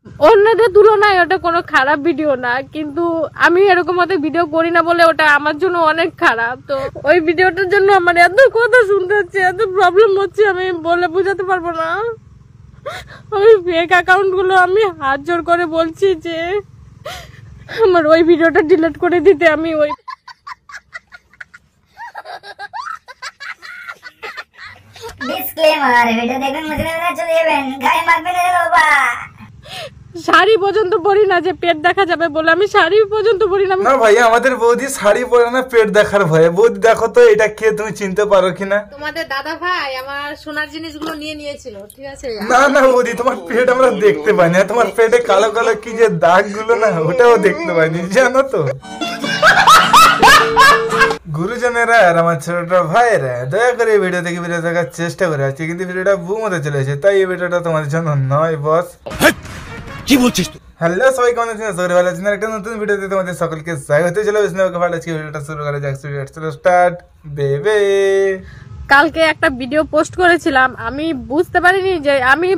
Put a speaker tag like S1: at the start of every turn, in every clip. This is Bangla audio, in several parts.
S1: অন্যদের তুলনায় ওটা কোনো খারাপ ভিডিও না, কিন্তু আমি এরকম মতো ভিডিও করি না বলে ওটা আমার জন্য অনেক খারাপ। তো ওই ভিডিওটার জন্য আমার এত কথা শুনতে হচ্ছে, এত প্রবলেম হচ্ছে, আমি বলে বোঝাতে পারবো না। ওই ফেক অ্যাকাউন্ট গুলো আমি হাত জোর করে বলছি যে আমার ওই ভিডিওটা ডিলিট করে দিতে। আমি ওই
S2: ডিসক্লেমার, ভিডিও দেখবেন মুছে চলে যাবেন, গায়ে মারবেন না বাবা।
S1: শাড়ি পর্যন্ত পরি না যে পেট দেখা যাবে বলে, আমি শাড়ি পর্যন্ত পরি না।
S3: না ভাই, আমাদের বৌদি শাড়ি পরে না পেট দেখার ভয়ে। বৌদি দেখো তো এটা কে, তুমি চিনতে পারো কিনা?
S1: তোমাদের দাদা ভাই আমার সোনার জিনিসগুলো নিয়ে নিয়েছিল, ঠিক আছে?
S3: না না বৌদি, তোমার পেট আমরা দেখতে পাই না। তোমার পেটে কালো কালো কি যে দাগ গুলো না, ওটাও দেখতে পাইনি, জানো তো? গুরুজনেরা আর আমার ছোট ভাইয়েরা দয়া করে এই ভিডিও থেকে ভিডিও দেখার চেষ্টা করে আছে, কিন্তু ভিডিওটা বুম হতে চলেছে, তাই এই ভিডিওটা তোমার জন্য নয় বস।
S4: কি বলছিস?
S3: হ্যালো সবাই, কেমন আছেন? আশা করি ভালো আছেন। একটা নতুন ভিডিওতে তোমাদের সকলকে স্বাগত। চলো ভালো আজকে ভিডিওটা শুরু করা যাক। স্টার্ট বেবে।
S1: কালকে একটা ভিডিও পোস্ট করেছিলাম, আমি বুঝতে পারিনি যে, আমি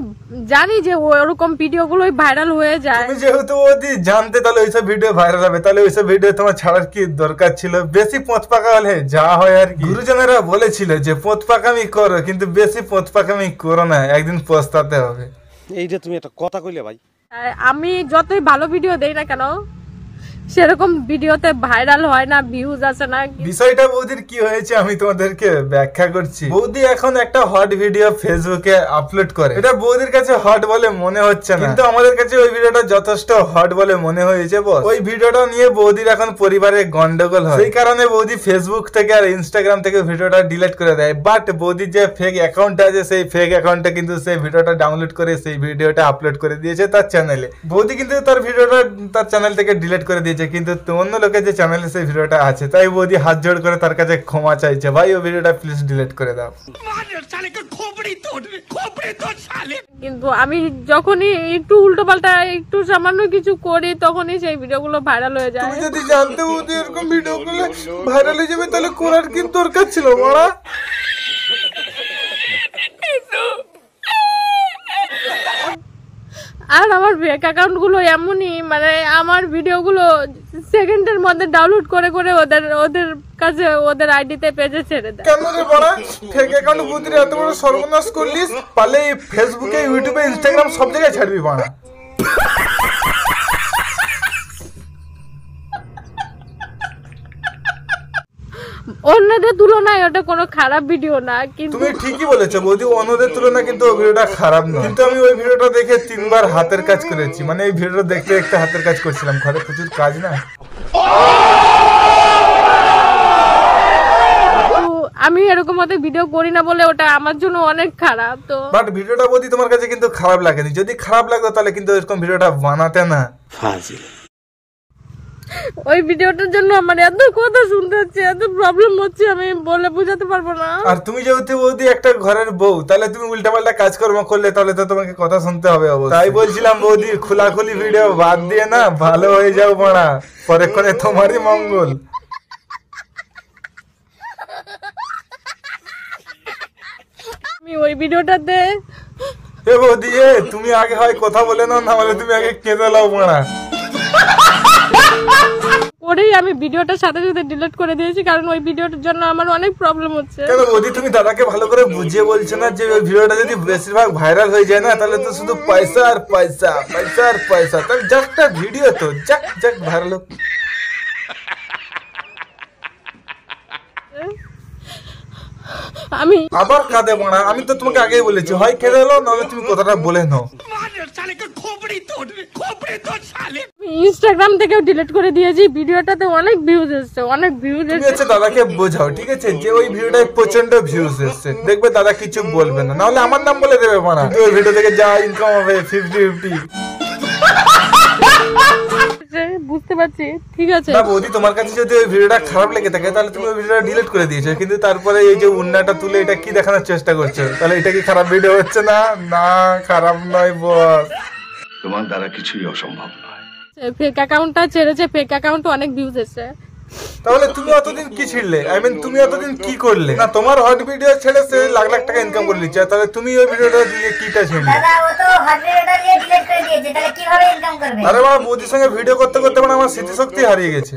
S1: জানি যে ওরকম ভিডিওগুলোই ভাইরাল হয়ে যায়।
S3: তুমি যেহেতু ওদি জানতে, তাহলে ওইসব ভিডিও ভাইরাল হবে, তাহলে ওইসব ভিডিও তোমার ছাড়ার কি দরকার ছিল? বেশি পোঁত পাকা হলে যা হয় আর কি। গুরুজনেরা বলেছিল যে পোঁত পাকামি করো, কিন্তু বেশি পোঁত পাকামি করো না, একদিন পস্তাতে হবে।
S4: এই যে তুমি একটা কথা কইলে ভাই,
S1: আমি যতই ভালো ভিডিও দেই না কেন, সেরকম ভিডিওতে ভাইরাল হয় না, ভিউজ আসে না।
S3: বিষয়টা বৌদির কি হয়েছে আমি তোমাদেরকে ব্যাখ্যা করছি। বৌদি এখন একটা হট ভিডিও ফেসবুকে আপলোড করে, এটা বৌদির কাছে হট বলে মনে হচ্ছে না, কিন্তু আমাদের কাছে ওই ভিডিওটা যথেষ্ট হট বলে মনে হয়েছে বস। ওই ভিডিওটা নিয়ে বৌদির এখন পরিবারে গন্ডগোল হয়, সেই কারণে বৌদি ফেসবুক থেকে আর ইনস্টাগ্রাম থেকে ভিডিওটা ডিলিট করে দেয়। বাট বৌদির যে ফেক অ্যাকাউন্ট আছে, সেই ফেক অ্যাকাউন্টে কিন্তু সেই ভিডিওটা ডাউনলোড করে সেই ভিডিওটা আপলোড করে দিয়েছে তার চ্যানেলে। বৌদি কিন্তু তার ভিডিওটা তার চ্যানেল থেকে ডিলিট করে দিয়েছে, কিন্তু অন্য লোকের যে চ্যানেলে সেই ভিডিওটা আছে, তাই বৌদি হাত জোড় করে তার কাছে ক্ষমা চাইছে, ভাই ও ভিডিওটা প্লিজ ডিলিট করে দাও।
S1: কিন্তু আমি যখনই একটু উল্টো পাল্টা একটু সামান্য কিছু করি, তখনই সেই ভিডিওগুলো ভাইরাল হয়ে যায়।
S3: তুমি যদি জানতে বৌদি এরকম ভিডিওগুলো ভাইরাল হয়ে যাবে, তাহলে করার কি দরকার ছিল বড়া?
S1: আর আমার ফেক অ্যাকাউন্ট গুলো এমনই, মানে আমার ভিডিও গুলো সেকেন্ডের মধ্যে ডাউনলোড করে করে ওদের কাছে ওদের আইডিতে পেজে ছেড়ে দেয়।
S3: কেন রে বড়া? ফেক অ্যাকাউন্ট বৌদির এত বড় সর্বনাশ করলিস, পারলে ফেসবুকে, ইউটিউবে, ইনস্টাগ্রাম সব জায়গায় ছাড়বি বড়া।
S1: অন্যদের তুলনায় ওটা কোনো খারাপ ভিডিও না, কিন্তু
S3: তুমি ঠিকই বলেছো বৌদি, অন্যদের তুলনায় কিন্তু ওই ভিডিওটা খারাপ নয়। কিন্তু আমি ওই ভিডিওটা দেখে 3বার হাতের কাজ করেছি, মানে এই ভিডিওটা দেখতে দেখতে হাতের কাজ করছিলাম, ঘরে প্রচুর কাজ না।
S1: আমি এরকম মতো ভিডিও করি না বলে ওটা আমার জন্য অনেক খারাপ। তো
S3: বাট ভিডিওটা বৌদি তোমার কাছে কিন্তু খারাপ লাগেনি। যদি খারাপ লাগতো তাহলে কিন্তু এরকম ভিডিওটা বানাতে না।
S4: ফাজিল।
S1: ওই ভিডিওটার জন্য আমার এত কথা শুনতে হচ্ছে, এত প্রবলেম হচ্ছে, আমি বলে বোঝাতে পারবো না।
S3: আর তুমি যেহেতু বৌদি একটা ঘরের বউ, তাহলে তুমি উল্টাপাল্টা কাজকর্ম করলে তাহলে তো তোমাকে কথা শুনতে হবে অবশ্যই। তাই বলছিলাম বৌদি, খোলাখুলি ভিডিও বাদ দিয়ে না ভালো হয়ে যাও মারা, পরে করে তোমারই মঙ্গল।
S1: আমি ওই ভিডিওটাতে
S3: এ বৌদি, তুমি আগে হয় কথা বলে নাও, না হলে তুমি আগে কেঁদে লাও মারা।
S1: পরেই আমি ভিডিওটার সাথে সাথে ডিলিট করে দিয়েছি, কারণ ওই ভিডিওটার জন্য আমার অনেক প্রবলেম হচ্ছে।
S3: কেন বৌদি, তুমি দাদাকে ভালো করে বুঝিয়ে বলছো না যে ওই ভিডিওটা যদি বেশিরভাগ ভাইরাল হয়ে যায় না, তাহলে তো শুধু পয়সা আর পয়সা, পয়সা আর পয়সা। তাহলে জাস্ট ভিডিও তো যাক যাক ভাইরাল হোক।
S1: আমি
S3: আবার কাঁদে মারা, আমি তো তোমাকে আগেই বলেছি, হয় কেঁদে এলো, নাহলে তুমি কথাটা বলে নাও।
S1: ইনস্টাগ্রাম থেকেও ডিলিট করে দিয়েছি, ভিডিওটাতে অনেক ভিউজ এসেছে, অনেক ভিউজ
S3: ঠিক
S1: এসেছে।
S3: আছে, দাদাকে বোঝাও, ঠিক আছে, যে ওই ভিডিওটায় প্রচন্ড ভিউজ এসছে, দেখবে দাদা কিছু বলবে না, নাহলে আমার নাম বলে দেবে মারা। ওই ভিডিও থেকে যা ইনকাম হবে 50-50।
S1: বুঝতে পারছি, ঠিক আছে।
S3: না বৌদি, তোমার কাছে যদি ওই ভিডিওটা খারাপ লেগে থাকে, তাহলে তুমি ওই ভিডিওটা ডিলিট করে দিয়েছো, কিন্তু তারপরে এই যে উন্নাটা তুলে এটা কি দেখানোর চেষ্টা করছো, তাহলে এটা কি খারাপ ভিডিও হচ্ছে না? না, খারাপ নয় বস,
S5: তোমার দ্বারা কিছুই অসম্ভব নয়।
S1: ফেক অ্যাকাউন্টটা ছেড়েছে, ফেক অ্যাকাউন্টে অনেক ভিউজ এসেছে।
S3: তাহলে তুমি অতদিন কি ছিড়লে? আই মিন তুমি অতদিন কি করলে? না তোমার হট ভিডিও ছেড়ে সে লাখ লাখ টাকা ইনকাম করে নিচ্ছে, তাহলে তুমি ওই ভিডিওটা দিয়ে কিটা ছিড়লে?
S2: দাদা ও তো হট ভিডিওটা দিয়ে ডিলিট করে দিয়েছে, তাহলে কিভাবে ইনকাম করবে?
S3: আরে বাবা, বৌদির সঙ্গে ভিডিও করতে করতে মানে আমার স্মৃতিশক্তি হারিয়ে গেছে।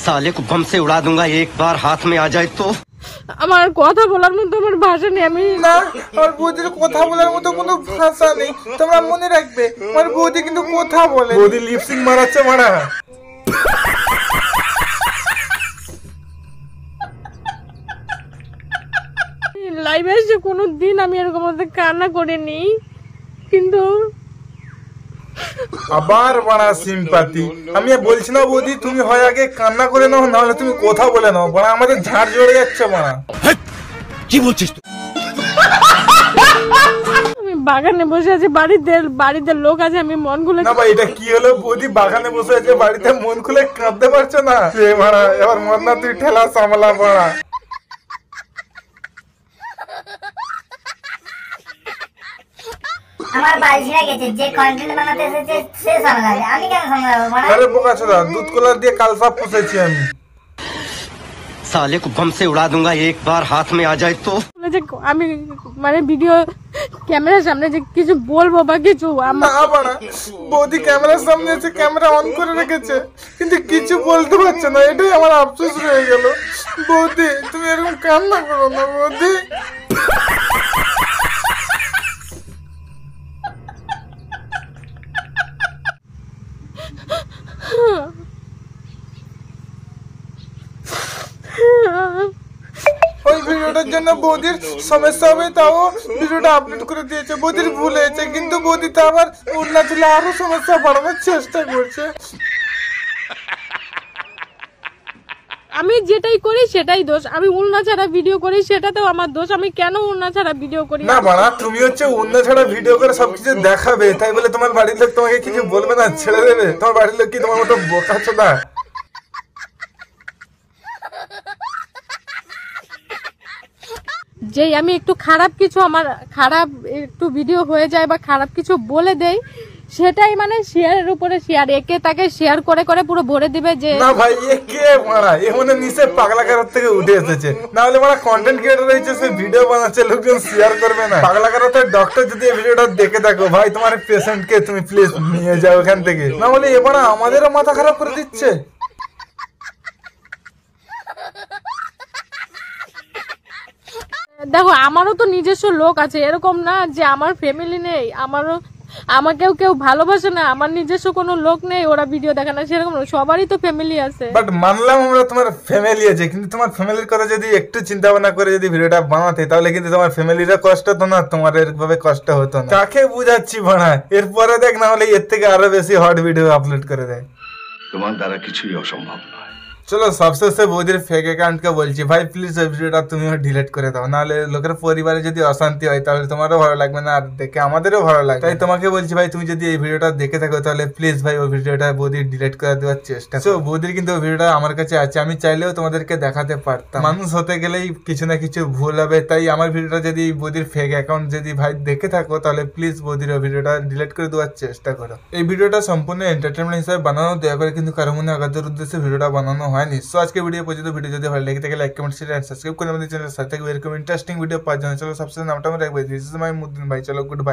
S5: साले को बम से उड़ा दूंगा एक बार हाथ में आ जाए तो।
S1: আমার আর কথা বলার মতো আমার ভাষা নেই। আমি
S3: না, আমার বৌদির কথা বলার মতো কোনো ভাষা নেই। তোমরা মনে রাখবে, আমার বৌদি কিন্তু কথা বলে। বৌদি লিপসিং মারাচ্ছে মারা।
S1: লাইভে এসে কোনো দিন আমি এরকম ভাবে কান্না করিনি, কিন্তু
S3: আবার বাড়া সিম্পাতি। আমি বলছি না বৌদি, তুমি হয় আগে কান্না করে নাও, নাহলে তুমি কথা বলে নাও। বাড়া আমাদের ঝাড় জড়ে যাচ্ছে বাড়া।
S4: কি বলছিস তুই?
S1: আমি বাগানে বসে আছি, বাড়িতে লোক আছে, আমি মন খুলে
S3: না ভাই, এটা কি হলো? বৌদি বাগানে বসে আছে, বাড়িতে মন খুলে কাঁদতে পারছো না? এ বাড়া, এবার মন না তুই ঠেলা সামলা বাড়া।
S2: আমার বাল ছিঁড়ে গেছে, যে কন্টেন্ট বানাতে এসেছে সে সামলাবে, আমি কেন সামলাবো? মানে
S3: আরে বোকা ছোড়া, দুধ কলার দিয়ে কালসাপ পুষেছি আমি।
S5: साले को बम से उड़ा दूंगा एक बार हाथ में आ जाए तो।
S1: যে আমি মানে ভিডিও ক্যামেরার সামনে যে কিছু বলবো বা কিছু আমার
S3: না বাড়া, বৌদি ক্যামেরার সামনে এসে ক্যামেরা অন করে রেখেছে, কিন্তু কিছু বলতে পারছে না। এটাই আমার আফসোস রয়ে গেল। বৌদি তুমি এরকম কান্না করো না বৌদি। ওই ভিডিওটার জন্য বৌদির সমস্যা হবে, তাও ভিডিওটা আপলোড করে দিয়েছে। বৌদির ভুল হয়েছে, কিন্তু বৌদি তো আবার উন্নতি আরো সমস্যা বাড়ানোর চেষ্টা করছে।
S1: আমি যেটাই করি সেটাই দোষ। আমি উন্না ছাড়া ভিডিও করি, সেটাতেও আমার দোষ। আমি কেন উন্না ছাড়া ভিডিও করি?
S3: না বাড়া, তুমি হচ্ছে অন্য ছাড়া ভিডিও করে সবকিছু দেখাবে, তাই বলে তোমার বাড়ির লোক তোমাকে কিছু বলবে না, ছেড়ে দেবে? তোমার বাড়ির লোক কি তোমার মতো বোকা ছোড়া?
S1: যেই আমি একটু খারাপ কিছু, আমার খারাপ একটু ভিডিও হয়ে যায় বা খারাপ কিছু বলে দেই, সেটাই মানে শেয়ারের উপরে শেয়ার, একে তাকে শেয়ার করে করে পুরো ভরে দিবে যে
S3: না ভাই, এ কে মারা? এ মনে নিচে পাগলা কারার থেকে উঠে এসেছে। না হলে মারা কন্টেন্ট ক্রিয়েটর হয়েছে, সে ভিডিও বানাচ্ছে, লোকজন শেয়ার করবে না? পাগলা কারার ডক্টর যদি এই ভিডিওটা দেখে থাকো, ভাই তোমার পেশেন্টকে তুমি প্লিজ নিয়ে যাও এখান থেকে। না হলে এবার আমাদেরও মাথা খারাপ করে দিচ্ছে।
S1: দেখো, আমারও তো নিজস্ব লোক আছে, এরকম না যে আমার ফ্যামিলি নেই, আমাকেও কেউ ভালোবাসে না, আমার নিজস্ব কোনো লোক নেই ওরা ভিডিও দেখে না, সেরকম না। সবারই তো ফ্যামিলি আছে।
S3: বাট মানলাম আমরা তোমার ফ্যামিলি আছে, কিন্তু তোমার ফ্যামিলির কথা যদি একটু চিন্তা ভাবনা করে যদি ভিডিওটা বানাতে, তাহলে কিন্তু তোমার ফ্যামিলিরও কষ্ট হতো না, তোমার এরভাবে কষ্ট হতো না। কাকে বুঝাচ্ছি ভাড়া? এরপরে দেখ, না হলে এর থেকে আরো বেশি হট ভিডিও আপলোড করে দেয়।
S6: তোমার দ্বারা কিছুই অসম্ভব নয়।
S3: চলো সবশেষে বৌদির ফেক অ্যাকাউন্টকে বলছি, ভাই প্লিজ ওই ভিডিওটা তুমিও ডিলিট করে দাও, নাহলে লোকের পরিবারে যদি অশান্তি হয় তাহলে তোমারও ভালো লাগবে না, আর দেখে আমাদেরও ভালো লাগবে। তাই তোমাকে বলছি ভাই, তুমি যদি এই ভিডিওটা দেখে থাকো তাহলে প্লিজ ভাই ওই ভিডিওটা বৌদির ডিলিট করে দেওয়ার চেষ্টা করো। বৌদির কিন্তু ওই ভিডিওটা আমার কাছে আছে, আমি চাইলেও তোমাদেরকে দেখাতে পারতাম। মানুষ হতে গেলেই কিছু না কিছু ভুল হবে, তাই আমার ভিডিওটা যদি বৌদির ফেক অ্যাকাউন্ট যদি ভাই দেখে থাকো তাহলে প্লিজ বৌদির ওই ভিডিওটা ডিলিট করে দেওয়ার চেষ্টা করো। এই ভিডিওটা সম্পূর্ণ এন্টারটেনমেন্ট হিসেবে বানানো, দয়া করে কিন্তু কারো মনে আঘাতের উদ্দেশ্যে ভিডিওটা বানানো হয়নি। সো আজকে ভিডিও পর্যন্ত, ভিডিও যদি ভালো লেগে থাকে like comment share and subscribe করে আমাদের চ্যানেলের সাথে থাকবে এরকম ইন্টারেস্টিং ভিডিও পাওয়ার জন্য। চলো সবসময় নামটা আমি রাখবো, দিস ইজ মাই মুদ্দিন ভাই। চলো গুড বাই।